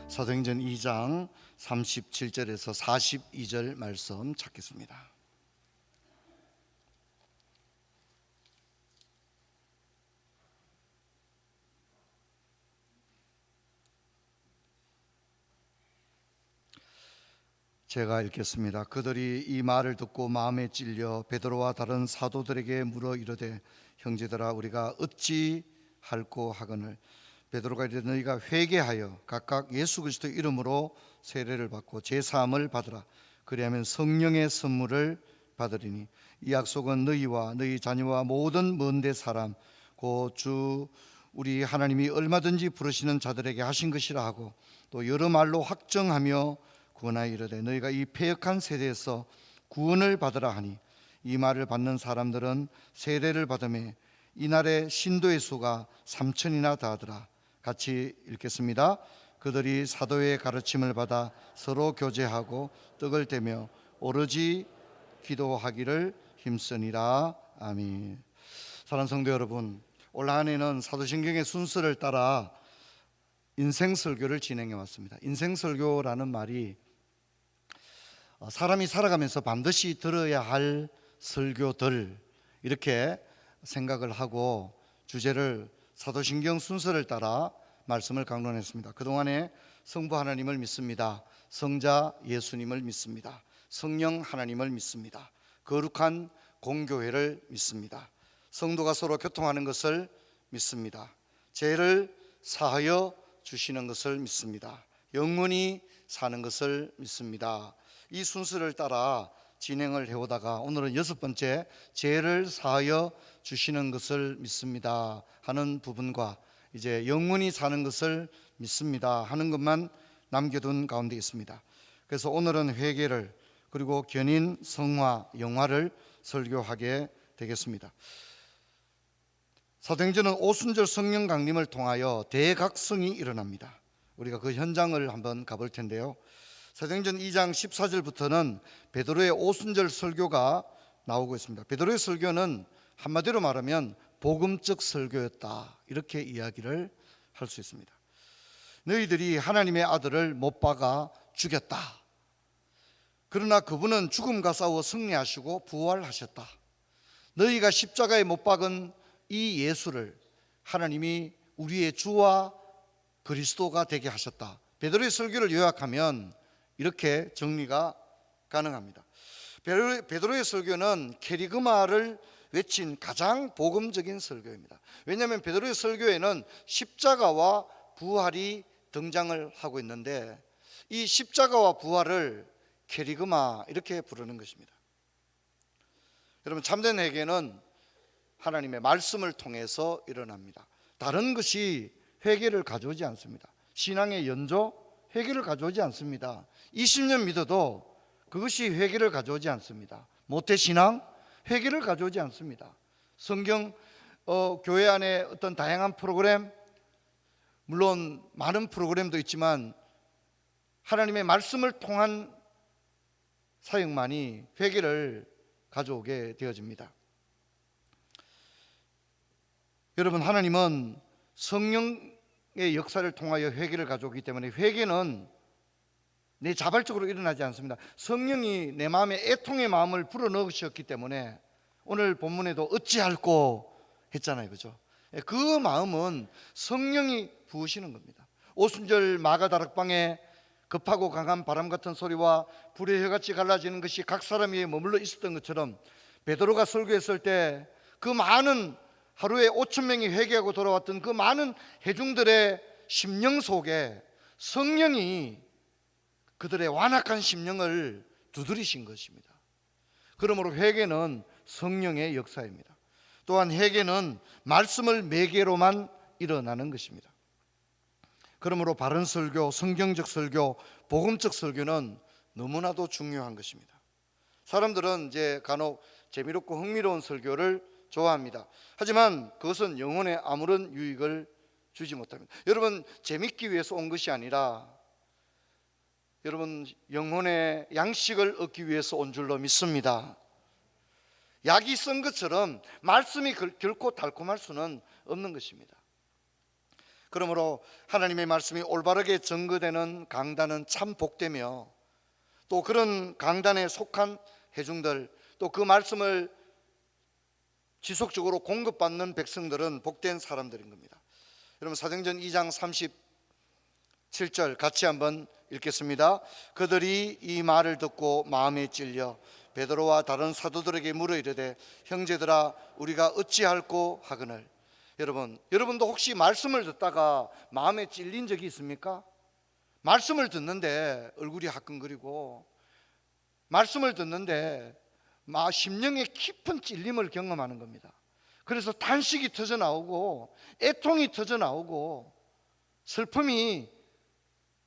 사도행전 2장 37절에서 42절 말씀 찾겠습니다. 제가 읽겠습니다. 그들이 이 말을 듣고 마음에 찔려 베드로와 다른 사도들에게 물어 이르되 형제들아 우리가 어찌 할꼬 하거늘 베드로가 이르되 너희가 회개하여 각각 예수 그리스도 이름으로 세례를 받고 제사함을 받으라. 그리하면 성령의 선물을 받으리니 이 약속은 너희와 너희 자녀와 모든 먼데 사람 곧 주 우리 하나님이 얼마든지 부르시는 자들에게 하신 것이라 하고 또 여러 말로 확정하며 구원하여 이르되 너희가 이 패역한 세대에서 구원을 받으라 하니 이 말을 받는 사람들은 세례를 받음에 이날의 신도의 수가 3,000이나 다하더라. 같이 읽겠습니다. 그들이 사도의 가르침을 받아 서로 교제하고 떡을 떼며 오로지 기도하기를 힘쓰니라. 아멘. 사랑하는 성도 여러분, 올 한 해는 사도신경의 순서를 따라 인생설교를 진행해 왔습니다. 인생설교라는 말이 사람이 살아가면서 반드시 들어야 할 설교들 이렇게 생각을 하고 주제를 사도신경 순서를 따라 말씀을 강론했습니다. 그동안에 성부 하나님을 믿습니다. 성자 예수님을 믿습니다. 성령 하나님을 믿습니다. 거룩한 공교회를 믿습니다. 성도가 서로 교통하는 것을 믿습니다. 죄를 사하여 주시는 것을 믿습니다. 영원히 사는 것을 믿습니다. 이 순서를 따라 진행을 해오다가 오늘은 6번째 죄를 사하여 주시는 것을 믿습니다 하는 부분과 이제 영원히 사는 것을 믿습니다 하는 것만 남겨둔 가운데 있습니다. 그래서 오늘은 회개를 그리고 견인, 성화, 영화를 설교하게 되겠습니다. 사도행전은 오순절 성령 강림을 통하여 대각성이 일어납니다. 우리가 그 현장을 한번 가볼 텐데요. 사도행전 2장 14절부터는 베드로의 오순절 설교가 나오고 있습니다. 베드로의 설교는 한마디로 말하면 복음적 설교였다 이렇게 이야기를 할 수 있습니다. 너희들이 하나님의 아들을 못 박아 죽였다. 그러나 그분은 죽음과 싸워 승리하시고 부활하셨다. 너희가 십자가에 못 박은 이 예수를 하나님이 우리의 주와 그리스도가 되게 하셨다. 베드로의 설교를 요약하면 이렇게 정리가 가능합니다. 베드로의 설교는 케리그마를 외친 가장 복음적인 설교입니다. 왜냐하면 베드로의 설교에는 십자가와 부활이 등장을 하고 있는데 이 십자가와 부활을 케리그마 이렇게 부르는 것입니다. 여러분, 참된 회개는 하나님의 말씀을 통해서 일어납니다. 다른 것이 회개를 가져오지 않습니다. 신앙의 연조, 회개를 가져오지 않습니다. 20년 믿어도 그것이 회개를 가져오지 않습니다. 모태신앙, 회개를 가져오지 않습니다. 성경, 교회 안에 어떤 다양한 프로그램, 물론 많은 프로그램도 있지만 하나님의 말씀을 통한 사역만이 회개를 가져오게 되어집니다. 여러분, 하나님은 성령의 역사를 통하여 회개를 가져오기 때문에 회개는 내 자발적으로 일어나지 않습니다. 성령이 내 마음에 애통의 마음을 불어넣으셨기 때문에 오늘 본문에도 어찌할꼬 했잖아요, 그죠? 그 마음은 성령이 부으시는 겁니다. 오순절 마가다락방에 급하고 강한 바람 같은 소리와 불의 혀같이 갈라지는 것이 각 사람 위에 머물러 있었던 것처럼 베드로가 설교했을 때 그 많은 하루에 5,000명이 회개하고 돌아왔던 그 많은 회중들의 심령 속에 성령이 그들의 완악한 심령을 두드리신 것입니다. 그러므로 회개는 성령의 역사입니다. 또한 회개는 말씀을 매개로만 일어나는 것입니다. 그러므로 바른 설교, 성경적 설교, 복음적 설교는 너무나도 중요한 것입니다. 사람들은 이제 간혹 재미롭고 흥미로운 설교를 좋아합니다. 하지만 그것은 영혼에 아무런 유익을 주지 못합니다. 여러분, 재밌기 위해서 온 것이 아니라 여러분 영혼의 양식을 얻기 위해서 온 줄로 믿습니다. 약이 쓴 것처럼 말씀이 결코 달콤할 수는 없는 것입니다. 그러므로 하나님의 말씀이 올바르게 전거되는 강단은 참 복되며, 또 그런 강단에 속한 회중들, 또 그 말씀을 지속적으로 공급받는 백성들은 복된 사람들인 겁니다. 여러분, 사도행전 2장 37절 같이 한번 읽겠습니다. 그들이 이 말을 듣고 마음에 찔려 베드로와 다른 사도들에게 물어 이르되 형제들아 우리가 어찌할꼬 하거늘. 여러분도 혹시 말씀을 듣다가 마음에 찔린 적이 있습니까? 말씀을 듣는데 얼굴이 화끈거리고, 말씀을 듣는데 심령의 깊은 찔림을 경험하는 겁니다. 그래서 탄식이 터져 나오고 애통이 터져 나오고 슬픔이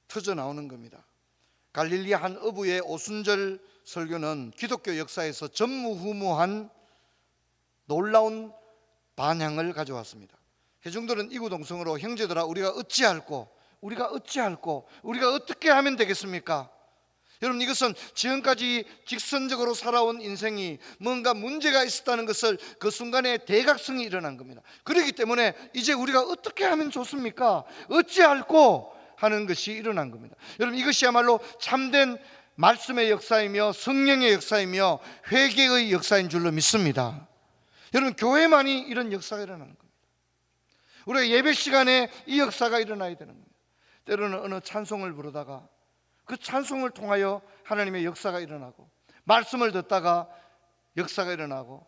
터져 나오는 겁니다. 갈릴리 한 어부의 오순절 설교는 기독교 역사에서 전무후무한 놀라운 반향을 가져왔습니다. 회중들은 이구동성으로 형제들아 우리가 어찌할꼬, 우리가 어떻게 하면 되겠습니까? 여러분, 이것은 지금까지 직선적으로 살아온 인생이 뭔가 문제가 있었다는 것을 그 순간에 대각성이 일어난 겁니다. 그렇기 때문에 이제 우리가 어떻게 하면 좋습니까? 어찌할꼬 하는 것이 일어난 겁니다. 여러분, 이것이야말로 참된 말씀의 역사이며 성령의 역사이며 회개의 역사인 줄로 믿습니다. 여러분, 교회만이 이런 역사가 일어나는 겁니다. 우리가 예배 시간에 이 역사가 일어나야 되는 겁니다. 때로는 어느 찬송을 부르다가 그 찬송을 통하여 하나님의 역사가 일어나고, 말씀을 듣다가 역사가 일어나고,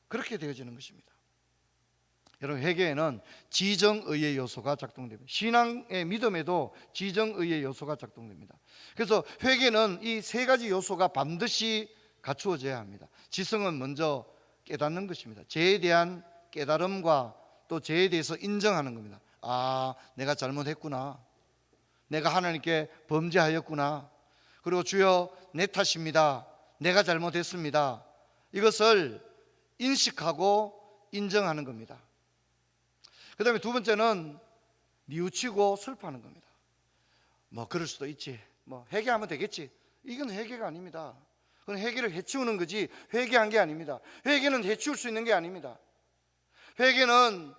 그렇게 되어지는 것입니다. 여러분, 회개에는 지정의의 요소가 작동됩니다. 신앙의 믿음에도 지정의의 요소가 작동됩니다. 그래서 회개는 이 세 가지 요소가 반드시 갖추어져야 합니다. 지성은 먼저 깨닫는 것입니다. 죄에 대한 깨달음과 또 죄에 대해서 인정하는 겁니다. 아, 내가 잘못했구나, 내가 하나님께 범죄하였구나, 그리고 주여 내 탓입니다, 내가 잘못했습니다, 이것을 인식하고 인정하는 겁니다. 그 다음에 두 번째는 뉘우치고 슬퍼하는 겁니다. 그럴 수도 있지, 회개하면 되겠지. 이건 회개가 아닙니다. 그건 회개를 해치우는 거지 회개한 게 아닙니다. 회개는 해치울 수 있는 게 아닙니다. 회개는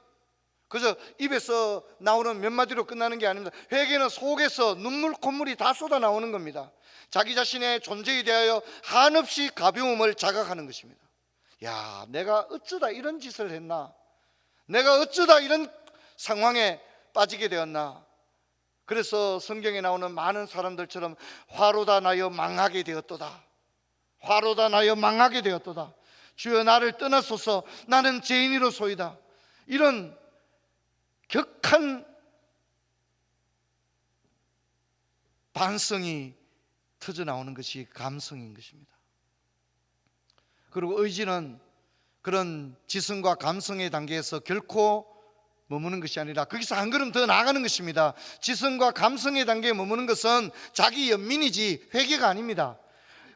그저 입에서 나오는 몇 마디로 끝나는 게 아닙니다. 회개는 속에서 눈물 콧물이 다 쏟아 나오는 겁니다. 자기 자신의 존재에 대하여 한없이 가벼움을 자각하는 것입니다. 야, 내가 어쩌다 이런 짓을 했나, 내가 어쩌다 이런 상황에 빠지게 되었나. 그래서 성경에 나오는 많은 사람들처럼 화로다 나여 망하게 되었도다, 화로다 나여 망하게 되었도다, 주여 나를 떠나소서 나는 죄인이로소이다, 이런 격한 반성이 터져 나오는 것이 감성인 것입니다. 그리고 의지는 그런 지성과 감성의 단계에서 결코 머무는 것이 아니라 거기서 한 걸음 더 나아가는 것입니다. 지성과 감성의 단계에 머무는 것은 자기 연민이지 회개가 아닙니다.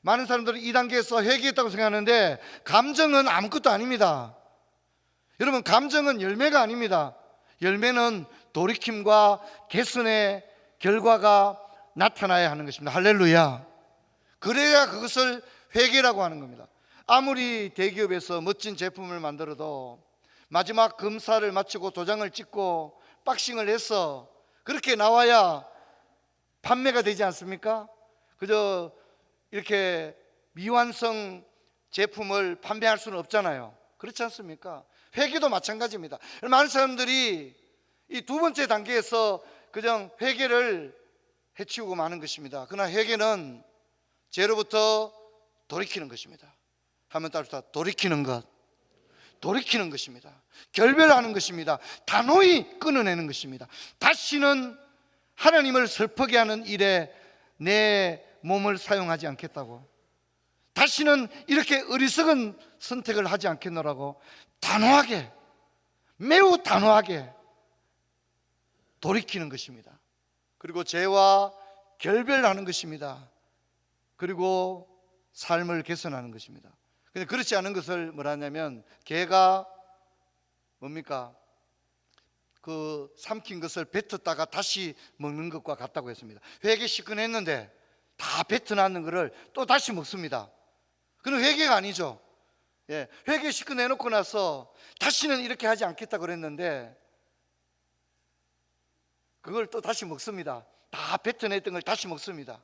많은 사람들은 이 단계에서 회개했다고 생각하는데 감정은 아무것도 아닙니다. 여러분, 감정은 열매가 아닙니다. 열매는 돌이킴과 개선의 결과가 나타나야 하는 것입니다. 할렐루야. 그래야 그것을 회개라고 하는 겁니다. 아무리 대기업에서 멋진 제품을 만들어도 마지막 검사를 마치고 도장을 찍고 박싱을 해서 그렇게 나와야 판매가 되지 않습니까? 그저 이렇게 미완성 제품을 판매할 수는 없잖아요. 그렇지 않습니까? 회개도 마찬가지입니다. 많은 사람들이 이 두 번째 단계에서 그냥 회개를 해치우고 마는 것입니다. 그러나 회개는 죄로부터 돌이키는 것입니다. 한번 따라서 돌이키는 것, 돌이키는 것입니다. 결별하는 것입니다. 단호히 끊어내는 것입니다. 다시는 하나님을 슬프게 하는 일에 내 몸을 사용하지 않겠다고, 다시는 이렇게 어리석은 선택을 하지 않겠노라고 단호하게, 매우 단호하게 돌이키는 것입니다. 그리고 죄와 결별하는 것입니다. 그리고 삶을 개선하는 것입니다. 근데 그렇지 않은 것을 뭐라 하냐면, 개가 뭡니까? 그 삼킨 것을 뱉었다가 다시 먹는 것과 같다고 했습니다. 회개 시큰했는데 다 뱉어놨는 것을 또 다시 먹습니다. 그건 회개가 아니죠. 예, 회개 시큰해놓고 나서 다시는 이렇게 하지 않겠다 그랬는데 그걸 또 다시 먹습니다. 다 뱉어냈던 걸 다시 먹습니다.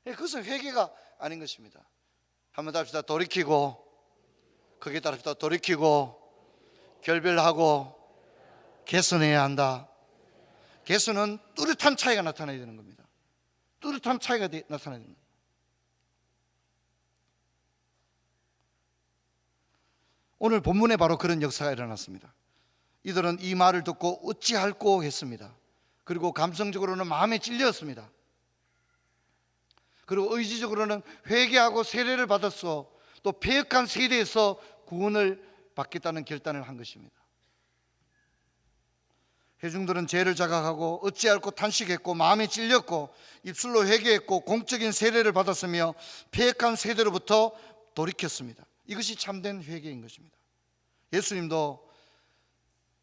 그것은 회개가 아닌 것입니다. 한번 더 합시다. 돌이키고, 거기에 따릅시다. 돌이키고, 결별하고, 개선해야 한다. 개선은 뚜렷한 차이가 나타나야 되는 겁니다. 뚜렷한 차이가 나타나야 됩니다. 오늘 본문에 바로 그런 역사가 일어났습니다. 이들은 이 말을 듣고 어찌할꼬 했습니다. 그리고 감성적으로는 마음에 찔렸습니다. 그리고 의지적으로는 회개하고 세례를 받았어 또 패역한 세대에서 구원을 받겠다는 결단을 한 것입니다. 회중들은 죄를 자각하고 어찌할꼬 탄식했고 마음에 찔렸고 입술로 회개했고 공적인 세례를 받았으며 패역한 세대로부터 돌이켰습니다. 이것이 참된 회개인 것입니다. 예수님도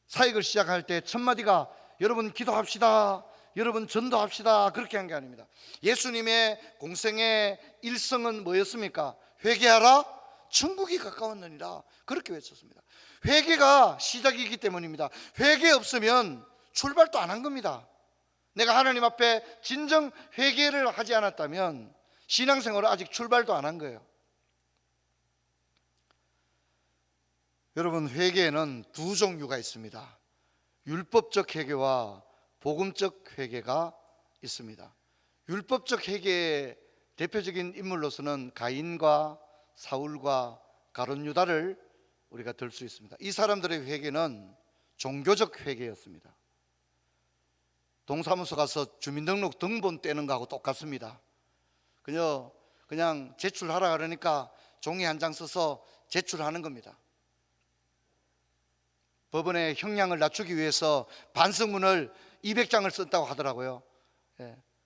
사역을 시작할 때 첫 마디가 여러분 기도합시다, 여러분 전도합시다 그렇게 한 게 아닙니다. 예수님의 공생의 일성은 뭐였습니까? 회개하라 천국이 가까웠느니라 그렇게 외쳤습니다. 회개가 시작이기 때문입니다. 회개 없으면 출발도 안 한 겁니다. 내가 하나님 앞에 진정 회개를 하지 않았다면 신앙생활을 아직 출발도 안 한 거예요. 여러분, 회개에는 두 종류가 있습니다. 율법적 회개와 복음적 회개가 있습니다. 율법적 회개의 대표적인 인물로서는 가인과 사울과 가룟 유다를 우리가 들 수 있습니다. 이 사람들의 회개는 종교적 회개였습니다. 동사무소 가서 주민등록 등본 떼는 거하고 똑같습니다. 그냥 제출하라 그러니까 종이 한 장 써서 제출하는 겁니다. 법원의 형량을 낮추기 위해서 반성문을 200장을 썼다고 하더라고요.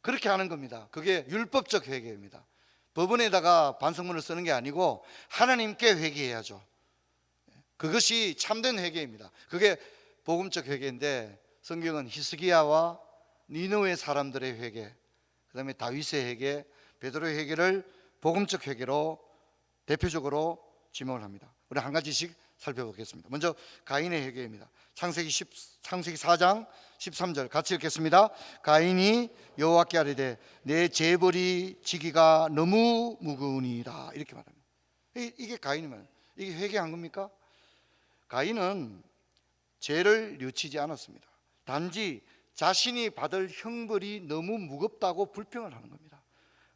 그렇게 하는 겁니다. 그게 율법적 회개입니다. 법원에다가 반성문을 쓰는 게 아니고 하나님께 회개해야죠. 그것이 참된 회개입니다. 그게 복음적 회개인데 성경은 히스기야와 니느웨 사람들의 회개, 그 다음에 다윗의 회개, 베드로의 회개를 복음적 회개로 대표적으로 지목을 합니다. 우리 한 가지씩 살펴보겠습니다. 먼저 가인의 회개입니다. 창세기 4장 13절 같이 읽겠습니다. 가인이 여호와께 아뢰되 내 재벌이 지기가 너무 무거우니이다 이렇게 말합니다. 이게 가인이 말이에요. 이게 회개한 겁니까? 가인은 죄를 뉘우치지 않았습니다. 단지 자신이 받을 형벌이 너무 무겁다고 불평을 하는 겁니다.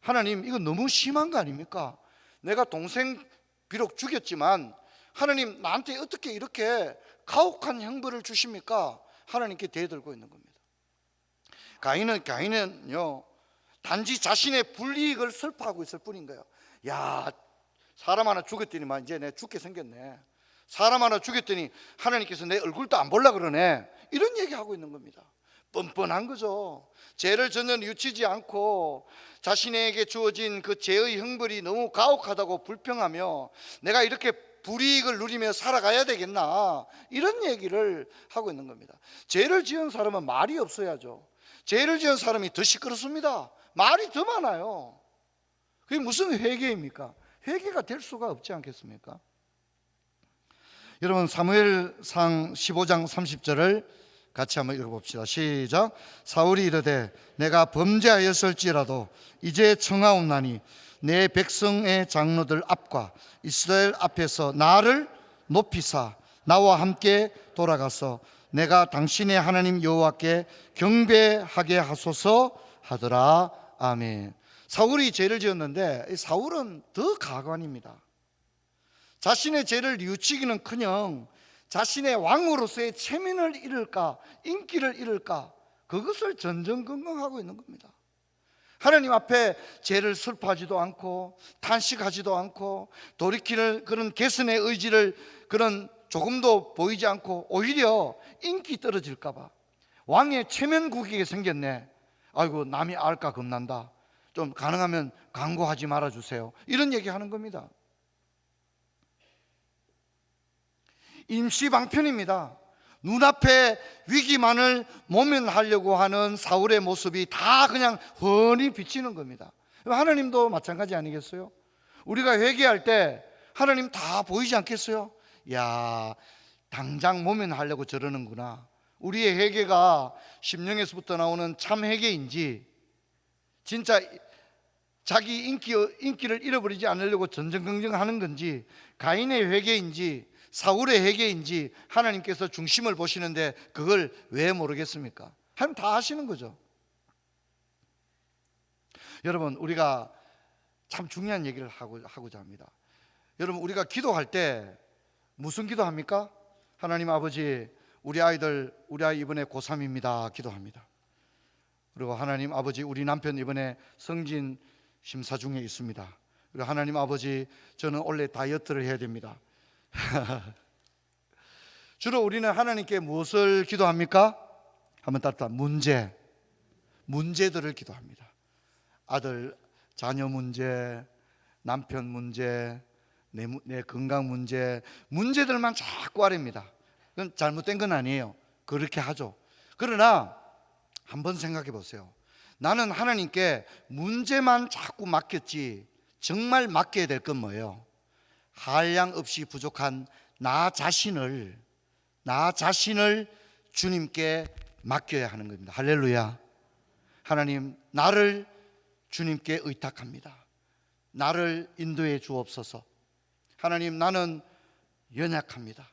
하나님, 이거 너무 심한 거 아닙니까? 내가 동생 비록 죽였지만 하나님, 나한테 어떻게 이렇게 가혹한 형벌을 주십니까? 하나님께 대들고 있는 겁니다. 가인은요 단지 자신의 불이익을 슬퍼하고 있을 뿐인 거예요. 야, 사람 하나 죽였더니만 이제 내 죽게 생겼네. 사람 하나 죽였더니 하나님께서 내 얼굴도 안 보려 그러네. 이런 얘기하고 있는 겁니다. 뻔뻔한 거죠. 죄를 전혀 뉘우치지 않고 자신에게 주어진 그 죄의 형벌이 너무 가혹하다고 불평하며 내가 이렇게 불이익을 누리며 살아가야 되겠나, 이런 얘기를 하고 있는 겁니다. 죄를 지은 사람은 말이 없어야죠. 죄를 지은 사람이 더 시끄럽습니다. 말이 더 많아요. 그게 무슨 회개입니까? 회개가 될 수가 없지 않겠습니까? 여러분, 사무엘상 15장 30절을 같이 한번 읽어봅시다. 시작. 사울이 이르되 내가 범죄하였을지라도 이제 청하옵나니 내 백성의 장로들 앞과 이스라엘 앞에서 나를 높이사 나와 함께 돌아가서 내가 당신의 하나님 여호와께 경배하게 하소서 하더라. 아멘. 사울이 죄를 지었는데 사울은 더 가관입니다. 자신의 죄를 뉘우치기는커녕 자신의 왕으로서의 체면을 잃을까, 인기를 잃을까, 그것을 전전긍긍하고 있는 겁니다. 하나님 앞에 죄를 슬퍼하지도 않고 탄식하지도 않고 돌이키는 그런 개선의 의지를 그런 조금도 보이지 않고 오히려 인기 떨어질까 봐 왕의 체면 구기게 생겼네. 아이고, 남이 알까 겁난다. 좀 가능하면 광고하지 말아주세요. 이런 얘기하는 겁니다. 임시방편입니다. 눈앞에 위기만을 모면하려고 하는 사울의 모습이 다 그냥 훤히 비치는 겁니다. 하나님도 마찬가지 아니겠어요? 우리가 회개할 때 하나님 다 보이지 않겠어요? 야, 당장 모면하려고 저러는구나. 우리의 회개가 심령에서부터 나오는 참 회개인지, 진짜 자기 인기를 잃어버리지 않으려고 전전긍긍하는 건지, 가인의 회개인지 사울의 회개인지 하나님께서 중심을 보시는데 그걸 왜 모르겠습니까? 하나님 다 아시는 거죠. 여러분, 우리가 참 중요한 얘기를 하고자 합니다. 여러분, 우리가 기도할 때 무슨 기도합니까? 하나님 아버지, 우리 아이 이번에 고3입니다 기도합니다. 그리고 하나님 아버지, 우리 남편 이번에 성진 심사 중에 있습니다. 그리고 하나님 아버지, 저는 원래 다이어트를 해야 됩니다. 주로 우리는 하나님께 무엇을 기도합니까? 한번 따뜻한 문제들을 기도합니다. 아들, 자녀 문제, 남편 문제, 내 건강 문제들만 자꾸 아립니다. 그건 잘못된 건 아니에요. 그렇게 하죠. 그러나 한번 생각해 보세요. 나는 하나님께 문제만 자꾸 맡겼지 정말 맡겨야 될 건 뭐예요? 한량 없이 부족한 나 자신을 주님께 맡겨야 하는 겁니다. 할렐루야. 하나님, 나를 주님께 의탁합니다. 나를 인도해 주옵소서. 하나님, 나는 연약합니다.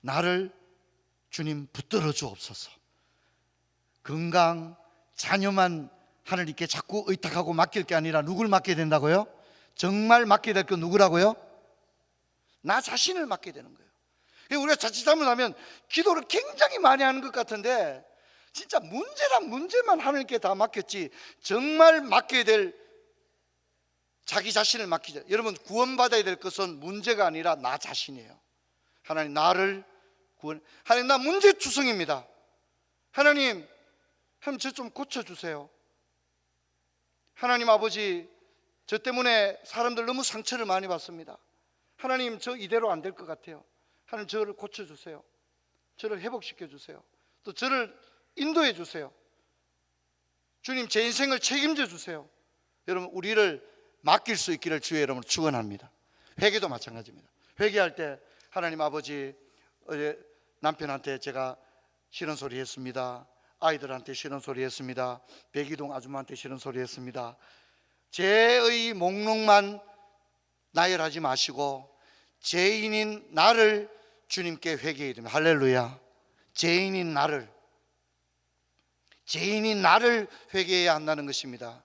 나를 주님 붙들어 주옵소서. 건강, 자녀만 하나님께 자꾸 의탁하고 맡길 게 아니라 누굴 맡겨야 된다고요? 정말 맡겨야 될 건 누구라고요? 나 자신을 맡게 되는 거예요. 우리가 자칫 잘못하면 기도를 굉장히 많이 하는 것 같은데 진짜 문제만 하나님께 다 맡겼지 정말 맡겨야 될 자기 자신을 맡기자. 여러분, 구원받아야 될 것은 문제가 아니라 나 자신이에요. 하나님, 나를 하나님, 나 문제투성입니다. 하나님 저 좀 고쳐주세요. 하나님 아버지, 저 때문에 사람들 너무 상처를 많이 받습니다. 하나님, 저 이대로 안 될 것 같아요. 하나님, 저를 고쳐주세요. 저를 회복시켜주세요. 또 저를 인도해 주세요. 주님, 제 인생을 책임져 주세요. 여러분, 우리를 맡길 수 있기를 주의 이름으로 축원합니다. 회개도 마찬가지입니다. 회개할 때 하나님 아버지, 어제 남편한테 제가 싫은 소리 했습니다. 아이들한테 싫은 소리 했습니다. 백이동 아줌마한테 싫은 소리 했습니다. 죄의 목록만 나열하지 마시고 죄인인 나를 주님께 회개해야 됩니다. 할렐루야. 죄인인 나를 회개해야 한다는 것입니다.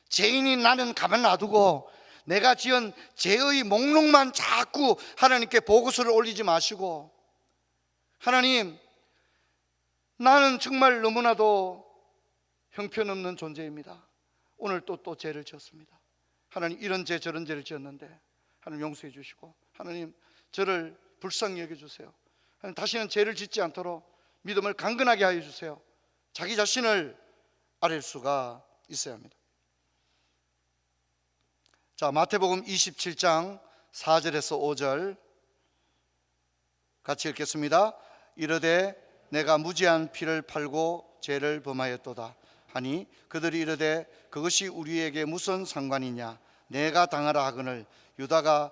죄인인 나는 가만 놔두고 내가 지은 죄의 목록만 자꾸 하나님께 보고서를 올리지 마시고, 하나님, 나는 정말 너무나도 형편없는 존재입니다. 오늘 또 죄를 지었습니다. 하나님, 이런 죄 저런 죄를 지었는데 하나님 용서해 주시고, 하나님 저를 불쌍히 여겨주세요. 하나님, 다시는 죄를 짓지 않도록 믿음을 강건하게 하여 주세요. 자기 자신을 아릴 수가 있어야 합니다. 자, 마태복음 27장 4절에서 5절 같이 읽겠습니다. 이르되 내가 무지한 피를 팔고 죄를 범하였도다 하니 그들이 이르되 그것이 우리에게 무슨 상관이냐? 내가 당하라 하거늘 유다가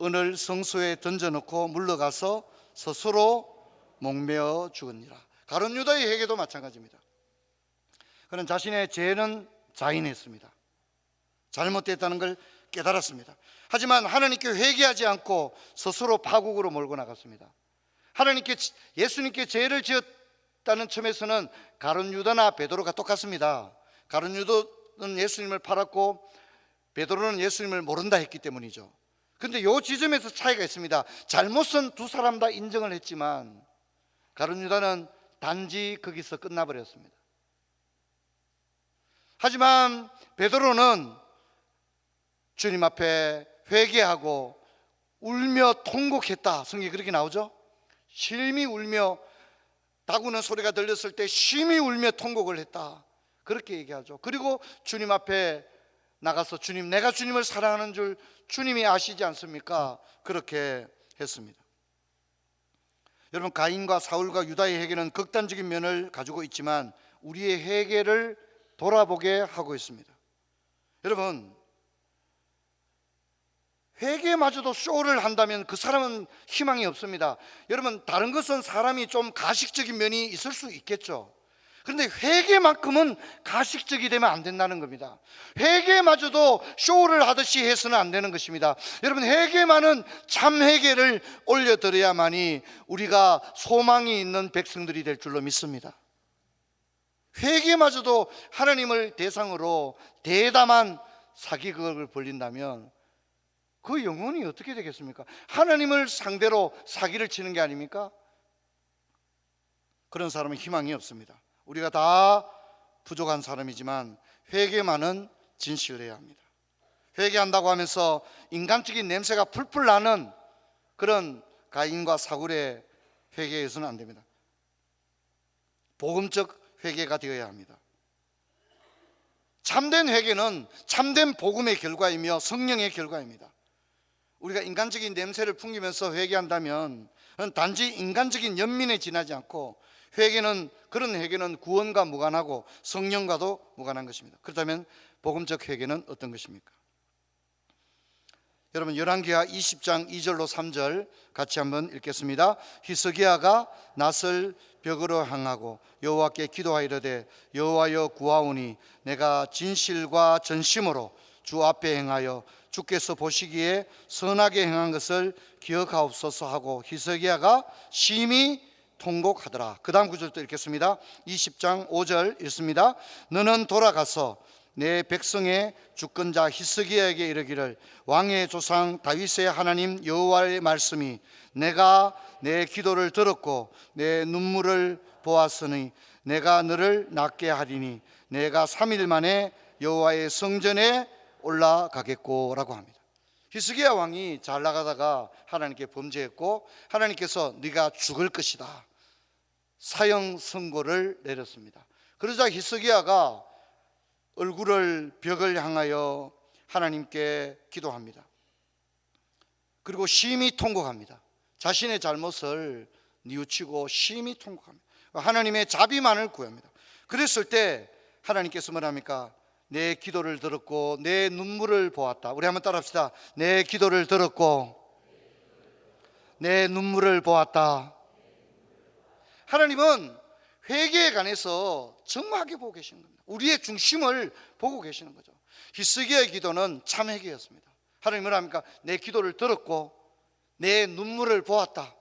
은을 성소에 던져놓고 물러가서 스스로 목매어 죽으니라. 가룟 유다의 회개도 마찬가지입니다. 그는 자신의 죄는 자인했습니다. 잘못됐다는 걸 깨달았습니다. 하지만 하나님께 회개하지 않고 스스로 파국으로 몰고 나갔습니다. 예수님께 죄를 지었다는 점에서는 가룟 유다나 베드로가 똑같습니다. 가룟 유다는 예수님을 팔았고 베드로는 예수님을 모른다 했기 때문이죠. 그런데 이 지점에서 차이가 있습니다. 잘못은 두 사람 다 인정을 했지만 가룟 유다는 단지 거기서 끝나버렸습니다. 하지만 베드로는 주님 앞에 회개하고 울며 통곡했다. 성경에 그렇게 나오죠. 심히 울며, 다구는 소리가 들렸을 때 심히 울며 통곡을 했다, 그렇게 얘기하죠. 그리고 주님 앞에 나가서 주님, 내가 주님을 사랑하는 줄 주님이 아시지 않습니까? 그렇게 했습니다. 여러분, 가인과 사울과 유다의 회개는 극단적인 면을 가지고 있지만 우리의 회개를 돌아보게 하고 있습니다. 여러분, 회개마저도 쇼를 한다면 그 사람은 희망이 없습니다. 여러분, 다른 것은 사람이 좀 가식적인 면이 있을 수 있겠죠. 그런데 회개만큼은 가식적이 되면 안 된다는 겁니다. 회개마저도 쇼를 하듯이 해서는 안 되는 것입니다. 여러분, 회개만은 참 회개를 올려드려야만이 우리가 소망이 있는 백성들이 될 줄로 믿습니다. 회개마저도 하나님을 대상으로 대담한 사기극을 벌린다면 그 영혼이 어떻게 되겠습니까? 하나님을 상대로 사기를 치는 게 아닙니까? 그런 사람은 희망이 없습니다. 우리가 다 부족한 사람이지만 회개만은 진실해야 합니다. 회개한다고 하면서 인간적인 냄새가 풀풀 나는 그런 가인과 사울의 회개에서는 안 됩니다. 복음적 회개가 되어야 합니다. 참된 회개는 참된 복음의 결과이며 성령의 결과입니다. 우리가 인간적인 냄새를 풍기면서 회개한다면 단지 인간적인 연민에 지나지 않고 그런 회개는 구원과 무관하고 성령과도 무관한 것입니다. 그렇다면 복음적 회개는 어떤 것입니까? 여러분, 열왕기하 20장 2절로 3절 같이 한번 읽겠습니다. 히스기야가 낫을 벽으로 향하고 여호와께 기도하이르되 여호와여 구하오니 내가 진실과 전심으로 주 앞에 행하여 주께서 보시기에 선하게 행한 것을 기억하옵소서 하고 히스기야가 심히 통곡하더라. 그 다음 구절도 읽겠습니다. 20장 5절 읽습니다. 너는 돌아가서 내 백성의 주권자 히스기야에게 이르기를 왕의 조상 다윗의 하나님 여호와의 말씀이 내가 내 기도를 들었고 내 눈물을 보았으니 내가 너를 낫게 하리니 내가 3일 만에 여호와의 성전에 올라가겠고 라고 합니다. 히스기야 왕이 잘 나가다가 하나님께 범죄했고 하나님께서 네가 죽을 것이다 사형 선고를 내렸습니다. 그러자 히스기야가 얼굴을 벽을 향하여 하나님께 기도합니다. 그리고 심히 통곡합니다. 자신의 잘못을 뉘우치고 심히 통곡합니다. 하나님의 자비만을 구합니다. 그랬을 때 하나님께서 뭐랍니까? 내 기도를 들었고 내 눈물을 보았다. 우리 한번 따라합시다. 내 기도를 들었고 내 눈물을 보았다. 하나님은 회개에 관해서 정확하게 보고 계시는 겁니다. 우리의 중심을 보고 계시는 거죠. 히스기야의 기도는 참 회개였습니다. 하나님 뭐랍니까? 내 기도를 들었고 내 눈물을 보았다.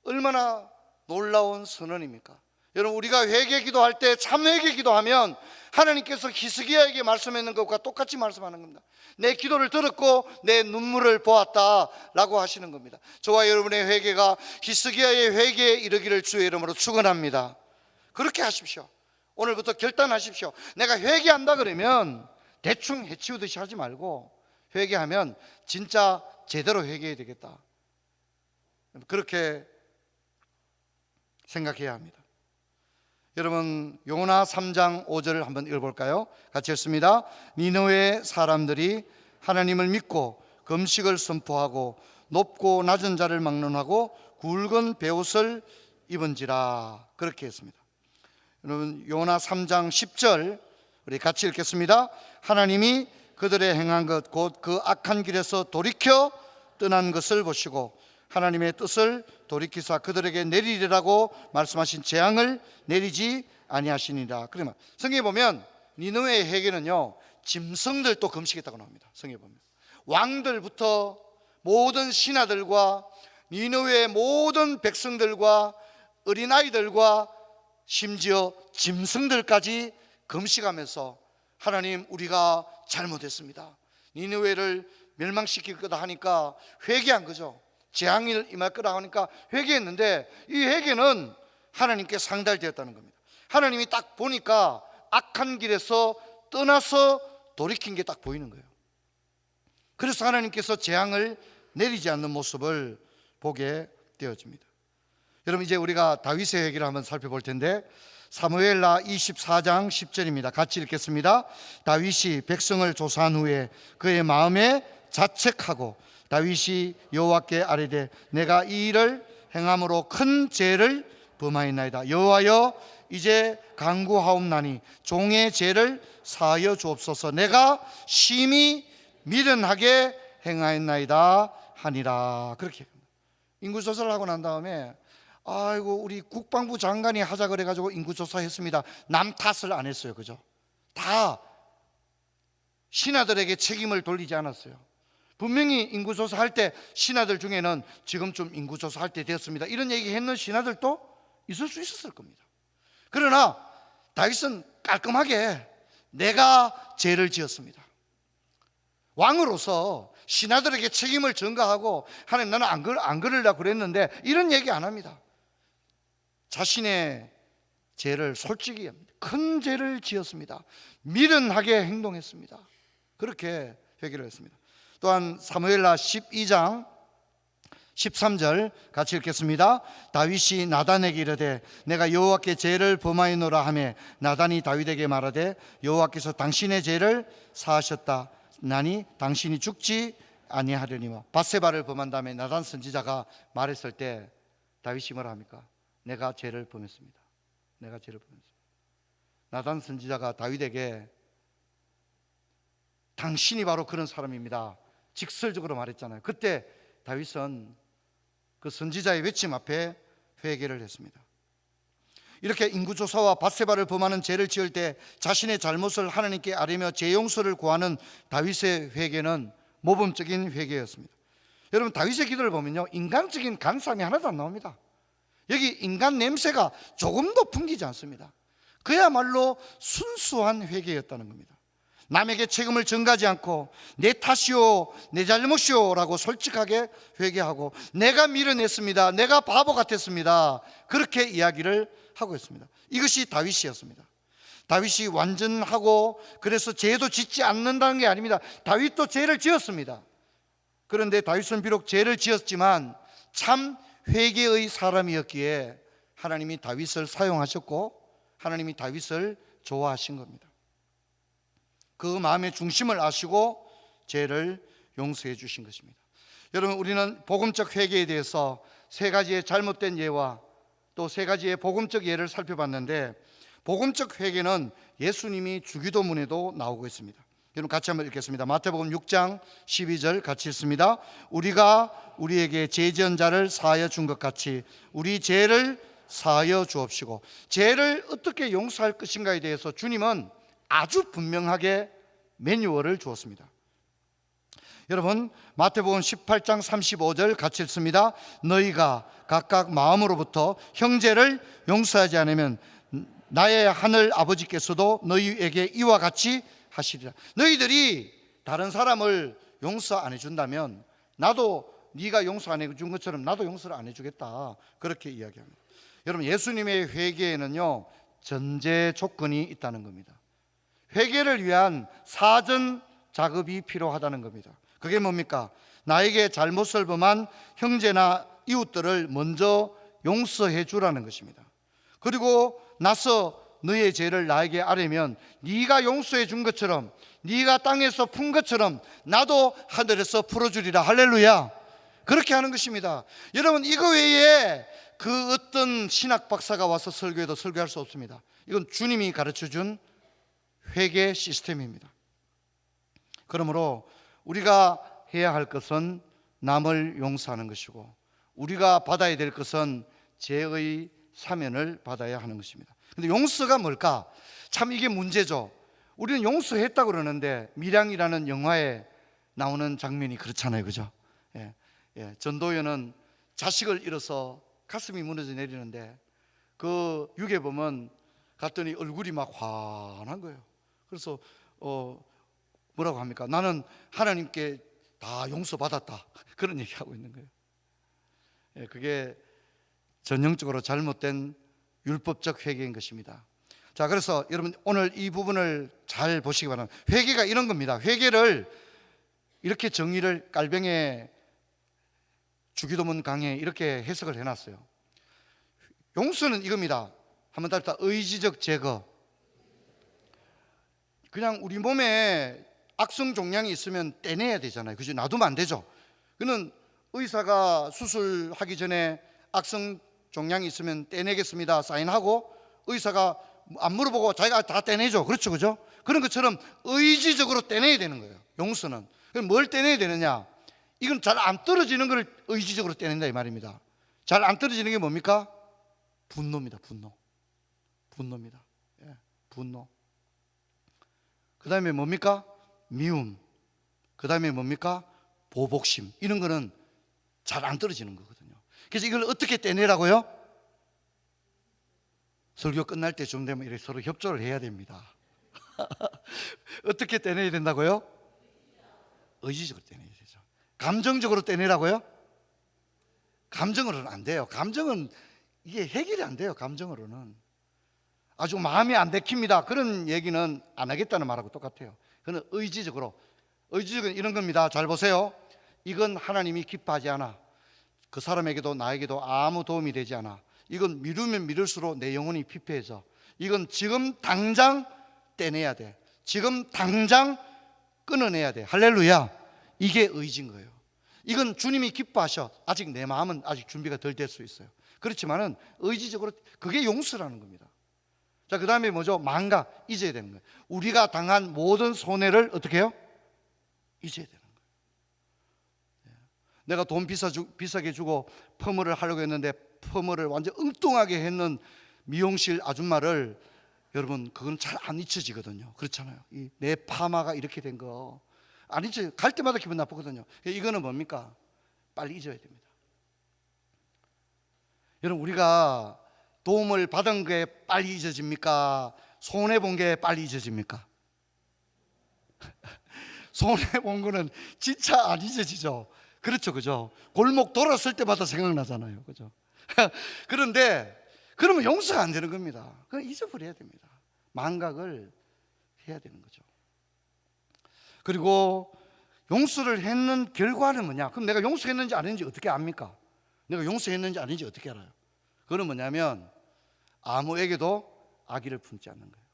얼마나 놀라운 선언입니까? 여러분, 우리가 회개 기도할 때 참 회개 기도하면 하나님께서 히스기야에게 말씀했는 것과 똑같이 말씀하는 겁니다. 내 기도를 들었고 내 눈물을 보았다 라고 하시는 겁니다. 저와 여러분의 회개가 히스기야의 회개에 이르기를 주의 이름으로 축원합니다. 그렇게 하십시오. 오늘부터 결단하십시오. 내가 회개한다 그러면 대충 해치우듯이 하지 말고 회개하면 진짜 제대로 회개해야 되겠다. 그렇게 생각해야 합니다. 여러분, 요나 3장 5절을 한번 읽어볼까요? 같이 읽습니다. 니느웨 사람들이 하나님을 믿고 금식을 선포하고 높고 낮은 자를 막론하고 굵은 베옷을 입은지라. 그렇게 했습니다. 여러분, 요나 3장 10절 우리 같이 읽겠습니다. 하나님이 그들의 행한 것 곧 그 악한 길에서 돌이켜 떠난 것을 보시고 하나님의 뜻을 돌이키사 그들에게 내리리라고 말씀하신 재앙을 내리지 아니하시니라. 그러면 성경에 보면 니느웨의 회개는요, 짐승들도 금식했다고 나옵니다. 성경에 보면 왕들부터 모든 신하들과 니느웨의 모든 백성들과 어린아이들과 심지어 짐승들까지 금식하면서 하나님, 우리가 잘못했습니다. 니느웨를 멸망시킬 거다 하니까 회개한 거죠. 재앙이 임할 거라 하니까 회개했는데 이 회개는 하나님께 상달되었다는 겁니다. 하나님이 딱 보니까 악한 길에서 떠나서 돌이킨 게 딱 보이는 거예요. 그래서 하나님께서 재앙을 내리지 않는 모습을 보게 되어집니다. 여러분, 이제 우리가 다윗의 회개를 한번 살펴볼 텐데 사무엘라 24장 10절입니다. 같이 읽겠습니다. 다윗이 백성을 조사한 후에 그의 마음에 자책하고 다윗이 여호와께 아뢰되 내가 이 일을 행함으로 큰 죄를 범하였나이다. 여호와여, 이제 간구하옵나니 종의 죄를 사하여 주옵소서. 내가 심히 미련하게 행하였나이다 하니라. 그렇게 인구조사를 하고 난 다음에 아이고 우리 국방부 장관이 하자 그래가지고 인구조사했습니다. 남 탓을 안 했어요. 그죠? 다 신하들에게 책임을 돌리지 않았어요. 분명히 인구조사할 때 신하들 중에는 지금 좀 인구조사할 때 되었습니다 이런 얘기 했는 신하들도 있을 수 있었을 겁니다. 그러나 다윗은 깔끔하게 내가 죄를 지었습니다. 왕으로서 신하들에게 책임을 전가하고 하나님 나는 안 그러려고 그랬는데 이런 얘기 안 합니다. 자신의 죄를 솔직히 합니다. 큰 죄를 지었습니다. 미련하게 행동했습니다. 그렇게 회개를 했습니다. 또한 사무엘하 12장 13절 같이 읽겠습니다. 다윗이 나단에게 이르되 내가 여호와께 죄를 범하였노라 하매 나단이 다윗에게 말하되 여호와께서 당신의 죄를 사하셨다 나니 당신이 죽지 아니하려니와. 밧세바를 범한 다음에 나단 선지자가 말했을 때 다윗이 뭐라 합니까? 내가 죄를 범했습니다. 내가 죄를 범했습니다. 나단 선지자가 다윗에게 당신이 바로 그런 사람입니다 직설적으로 말했잖아요. 그때 다윗은 그 선지자의 외침 앞에 회개를 했습니다. 이렇게 인구조사와 밧세바를 범하는 죄를 지을 때 자신의 잘못을 하나님께 아뢰며 죄 용서를 구하는 다윗의 회개는 모범적인 회개였습니다. 여러분 다윗의 기도를 보면요 인간적인 간사함이 하나도 안 나옵니다. 여기 인간 냄새가 조금도 풍기지 않습니다. 그야말로 순수한 회개였다는 겁니다. 남에게 책임을 전가하지 않고 내 탓이요 내 잘못이요 라고 솔직하게 회개하고 내가 미련했습니다, 내가 바보 같았습니다, 그렇게 이야기를 하고 있습니다. 이것이 다윗이었습니다. 다윗이 완전하고 그래서 죄도 짓지 않는다는 게 아닙니다. 다윗도 죄를 지었습니다. 그런데 다윗은 비록 죄를 지었지만 참 회개의 사람이었기에 하나님이 다윗을 사용하셨고 하나님이 다윗을 좋아하신 겁니다. 그 마음의 중심을 아시고 죄를 용서해 주신 것입니다. 여러분 우리는 복음적 회개에 대해서 세 가지의 잘못된 예와 또 세 가지의 복음적 예를 살펴봤는데 복음적 회개는 예수님이 주기도문에도 나오고 있습니다. 여러분 같이 한번 읽겠습니다. 마태복음 6장 12절 같이 읽습니다. 우리가 우리에게 죄 지은 자를 사하여 준 것 같이 우리 죄를 사하여 주옵시고. 죄를 어떻게 용서할 것인가에 대해서 주님은 아주 분명하게 매뉴얼을 주었습니다. 여러분 마태복음 18장 35절 같이 읽습니다. 너희가 각각 마음으로부터 형제를 용서하지 않으면 나의 하늘 아버지께서도 너희에게 이와 같이 하시리라. 너희들이 다른 사람을 용서 안 해준다면 나도 네가 용서 안 해준 것처럼 나도 용서를 안 해주겠다, 그렇게 이야기합니다. 여러분 예수님의 회개에는요 전제 조건이 있다는 겁니다. 회개를 위한 사전 작업이 필요하다는 겁니다. 그게 뭡니까? 나에게 잘못을 범한 형제나 이웃들을 먼저 용서해 주라는 것입니다. 그리고 나서 너의 죄를 나에게 아뢰면 네가 용서해 준 것처럼 네가 땅에서 푼 것처럼 나도 하늘에서 풀어주리라. 할렐루야. 그렇게 하는 것입니다. 여러분 이거 외에 그 어떤 신학 박사가 와서 설교해도 설교할 수 없습니다. 이건 주님이 가르쳐준 회개 시스템입니다. 그러므로 우리가 해야 할 것은 남을 용서하는 것이고 우리가 받아야 될 것은 죄의 사면을 받아야 하는 것입니다. 근데 용서가 뭘까? 참 이게 문제죠. 우리는 용서했다고 그러는데 밀양이라는 영화에 나오는 장면이 그렇잖아요. 그죠? 전도연은 자식을 잃어서 가슴이 무너져 내리는데 그 육에 보면 갔더니 얼굴이 막 환한 거예요. 그래서 뭐라고 합니까? 나는 하나님께 다 용서받았다, 그런 얘기하고 있는 거예요. 그게 전형적으로 잘못된 율법적 회개인 것입니다. 자, 그래서 여러분 오늘 이 부분을 잘 보시기 바랍니다. 회개가 이런 겁니다. 회개를 이렇게 정의를 깔병의 주기도문 강의에 이렇게 해석을 해놨어요. 용서는 이겁니다. 한번 답다. 의지적 제거. 그냥 우리 몸에 악성 종양이 있으면 떼내야 되잖아요. 그죠? 놔두면 안 되죠. 그는 의사가 수술하기 전에 악성 종양이 있으면 떼내겠습니다 사인하고 의사가 안 물어보고 자기가 다 떼내죠. 그렇죠, 그죠? 그런 것처럼 의지적으로 떼내야 되는 거예요. 용서는. 그럼 뭘 떼내야 되느냐? 이건 잘 안 떨어지는 걸 의지적으로 떼낸다 이 말입니다. 잘 안 떨어지는 게 뭡니까? 분노입니다. 분노입니다. 예, 분노. 그 다음에 뭡니까? 미움. 그 다음에 뭡니까? 보복심. 이런 거는 잘 안 떨어지는 거거든요. 그래서 이걸 어떻게 떼내라고요? 설교 끝날 때쯤 되면 이렇게 서로 협조를 해야 됩니다. 어떻게 떼내야 된다고요? 의지적으로 떼내야 되죠. 감정적으로 떼내라고요? 감정으로는 안 돼요. 감정은 이게 해결이 안 돼요. 감정으로는 아주 마음이 안 내킵니다. 그런 얘기는 안 하겠다는 말하고 똑같아요. 그는 의지적으로 이런 겁니다. 잘 보세요. 이건 하나님이 기뻐하지 않아. 그 사람에게도 나에게도 아무 도움이 되지 않아. 이건 미루면 미룰수록 내 영혼이 피폐해져. 이건 지금 당장 떼내야 돼. 지금 당장 끊어내야 돼. 할렐루야. 이게 의지인 거예요. 이건 주님이 기뻐하셔. 아직 내 마음은 아직 준비가 덜 될 수 있어요. 그렇지만은 의지적으로 그게 용서라는 겁니다. 자, 그 다음에 뭐죠? 망각, 잊어야 되는 거예요. 우리가 당한 모든 손해를 어떻게 해요? 잊어야 되는 거예요. 내가 돈 비싸게 주고 펌을 하려고 했는데 펌을 완전 엉뚱하게 했는 미용실 아줌마를, 여러분 그건 잘 안 잊혀지거든요. 그렇잖아요. 내 파마가 이렇게 된 거 안 잊혀요. 갈 때마다 기분 나쁘거든요. 이거는 뭡니까? 빨리 잊어야 됩니다. 여러분, 우리가 도움을 받은 게 빨리 잊어집니까? 손해본 게 빨리 잊어집니까? 손해본 거는 진짜 안 잊어지죠. 그렇죠, 그죠? 골목 돌았을 때마다 생각나잖아요, 그죠? 그런데 그러면 용서가 안 되는 겁니다. 그건 잊어버려야 됩니다. 망각을 해야 되는 거죠. 그리고 용서를 했는 결과는 뭐냐? 그럼 내가 용서했는지 안 했는지 어떻게 압니까? 내가 용서했는지 안 했는지 어떻게 알아요? 그건 뭐냐면 아무에게도 악의를 품지 않는 거예요.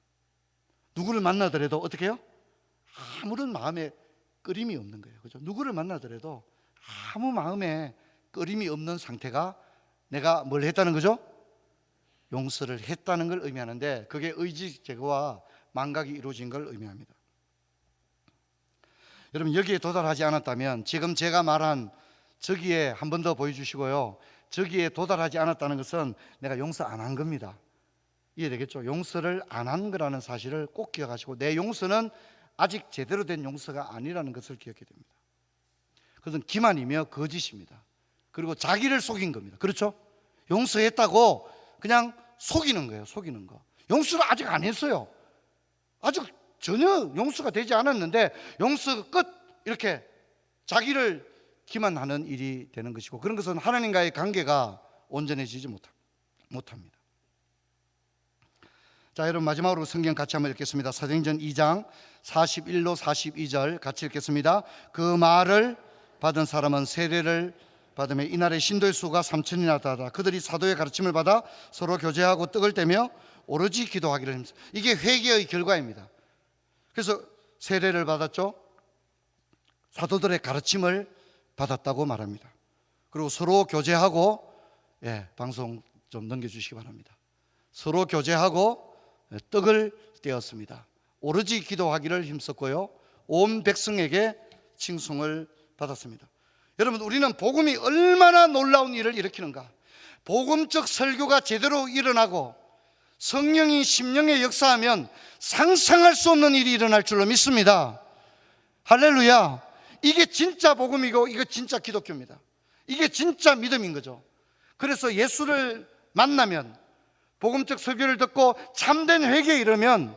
누구를 만나더라도 어떻게 해요? 아무런 마음에 끓임이 없는 거예요. 그죠? 누구를 만나더라도 아무 마음에 끓임이 없는 상태가 내가 뭘 했다는 거죠? 용서를 했다는 걸 의미하는데, 그게 의지 제거와 망각이 이루어진 걸 의미합니다. 여러분, 여기에 도달하지 않았다면 지금 제가 말한 저기에 한 번 더 보여주시고요, 저기에 도달하지 않았다는 것은 내가 용서 안 한 겁니다. 이해되겠죠? 용서를 안 한 거라는 사실을 꼭 기억하시고, 내 용서는 아직 제대로 된 용서가 아니라는 것을 기억해야 됩니다. 그것은 기만이며 거짓입니다. 그리고 자기를 속인 겁니다. 그렇죠? 용서했다고 그냥 속이는 거예요. 속이는 거. 용서를 아직 안 했어요. 아직 전혀 용서가 되지 않았는데 용서 끝, 이렇게 자기를 기만하는 일이 되는 것이고, 그런 것은 하나님과의 관계가 온전해지지 못합니다. 자, 여러분 마지막으로 성경 같이 한번 읽겠습니다. 사도행전 2장 41로 42절 같이 읽겠습니다. 그 말을 받은 사람은 세례를 받으며 이날의 신도의 수가 3,000이나 되더라. 그들이 사도의 가르침을 받아 서로 교제하고 떡을 떼며 오로지 기도하기를 힘써. 이게 회개의 결과입니다. 그래서 세례를 받았죠. 사도들의 가르침을 받았다고 말합니다. 그리고 서로 교제하고, 방송 좀 넘겨주시기 바랍니다. 서로 교제하고 떡을 떼었습니다. 오로지 기도하기를 힘썼고요, 온 백성에게 칭송을 받았습니다. 여러분, 우리는 복음이 얼마나 놀라운 일을 일으키는가. 복음적 설교가 제대로 일어나고 성령이 심령에 역사하면 상상할 수 없는 일이 일어날 줄로 믿습니다. 할렐루야. 이게 진짜 복음이고 이게 진짜 기독교입니다. 이게 진짜 믿음인 거죠. 그래서 예수를 만나면, 복음적 설교를 듣고 참된 회개에 이르면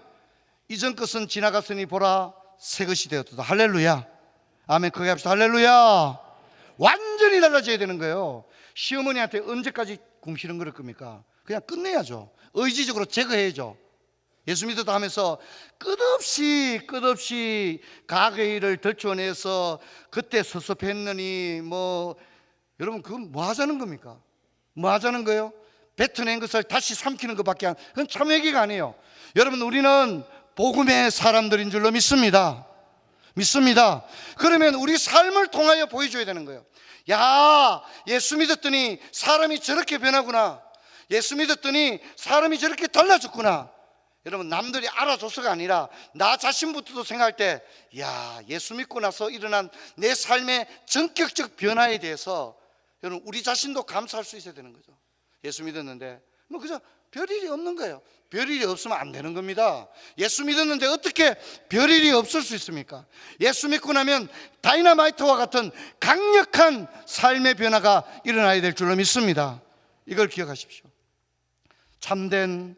이전 것은 지나갔으니 보라 새 것이 되었다. 할렐루야. 아멘. 크게 합시다. 할렐루야. 완전히 달라져야 되는 거예요. 시어머니한테 언제까지 궁시렁 거릴 겁니까? 그냥 끝내야죠. 의지적으로 제거해야죠. 예수 믿었다 하면서 끝없이 가게일을 덜쳐내서 그때 섭섭했느니 여러분, 그건 뭐 하자는 겁니까? 뭐 하자는 거예요? 뱉어낸 것을 다시 삼키는 것밖에 그건 참 회개가 아니에요. 여러분, 우리는 복음의 사람들인 줄로 믿습니다. 그러면 우리 삶을 통하여 보여줘야 되는 거예요. 야, 예수 믿었더니 사람이 저렇게 변하구나. 예수 믿었더니 사람이 저렇게 달라졌구나. 여러분, 남들이 알아줘서가 아니라 나 자신부터도 생각할 때, 야, 예수 믿고 나서 일어난 내 삶의 전격적 변화에 대해서 여러분, 우리 자신도 감사할 수 있어야 되는 거죠. 예수 믿었는데 뭐 그저 별일이 없는 거예요. 별일이 없으면 안 되는 겁니다. 예수 믿었는데 어떻게 별일이 없을 수 있습니까? 예수 믿고 나면 다이너마이트와 같은 강력한 삶의 변화가 일어나야 될 줄로 믿습니다. 이걸 기억하십시오. 참된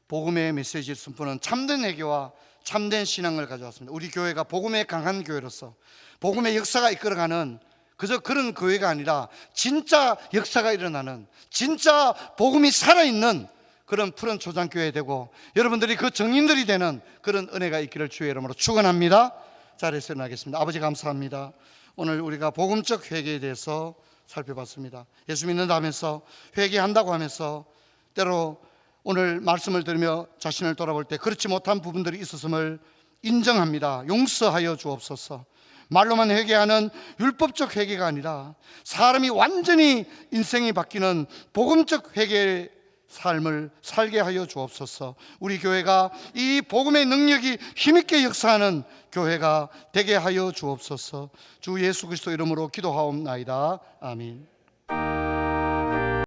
복음의 메시지를 선포하는 참된 회개와 참된 신앙을 가져왔습니다. 우리 교회가 복음의 강한 교회로서 복음의 역사가 이끌어가는 그저 그런 교회가 아니라 진짜 역사가 일어나는, 진짜 복음이 살아있는 그런 푸른 초장교회 되고 여러분들이 그 정인들이 되는 그런 은혜가 있기를 주의 이름으로 축원합니다. 자리에서 일어나겠습니다. 아버지, 감사합니다. 오늘 우리가 복음적 회개에 대해서 살펴봤습니다. 예수 믿는다 하면서, 회개한다고 하면서 때로 오늘 말씀을 들으며 자신을 돌아볼 때 그렇지 못한 부분들이 있었음을 인정합니다. 용서하여 주옵소서. 말로만 회개하는 율법적 회개가 아니라 사람이 완전히 인생이 바뀌는 복음적 회개의 삶을 살게 하여 주옵소서. 우리 교회가 이 복음의 능력이 힘있게 역사하는 교회가 되게 하여 주옵소서. 주 예수 그리스도 이름으로 기도하옵나이다. 아멘.